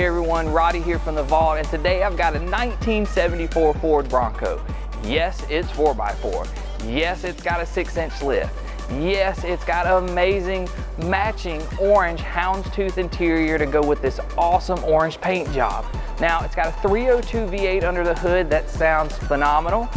Hey everyone, Roddy here from The Vault, and today I've got a 1974 Ford Bronco. Yes, it's 4x4. Yes, it's got a 6-inch lift. Yes, it's got an amazing matching orange houndstooth interior to go with this awesome orange paint job. Now, it's got a 302 V8 under the hood that sounds phenomenal.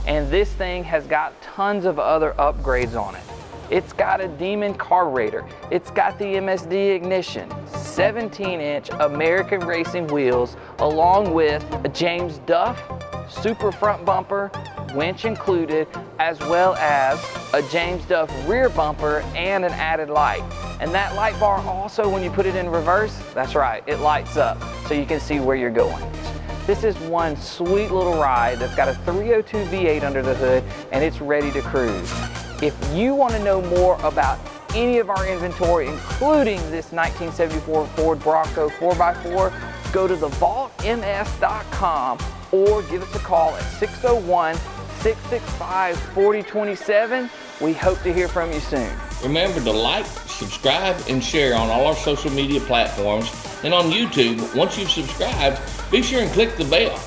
And this thing has got tons of other upgrades on it. It's got a Demon carburetor. It's got the MSD ignition, 17-inch American racing wheels, along with a James Duff super front bumper, winch included, as well as a James Duff rear bumper and an added light. And that light bar also, when you put it in reverse, that's right, it lights up so you can see where you're going. This is one sweet little ride that's got a 302 V8 under the hood and it's ready to cruise. If you want to know more about any of our inventory, including this 1974 Ford Bronco 4x4, go to thevaultms.com or give us a call at 601-665-4027. We hope to hear from you soon. Remember to like, subscribe, and share on all our social media platforms and on YouTube. Once you've subscribed, be sure and click the bell.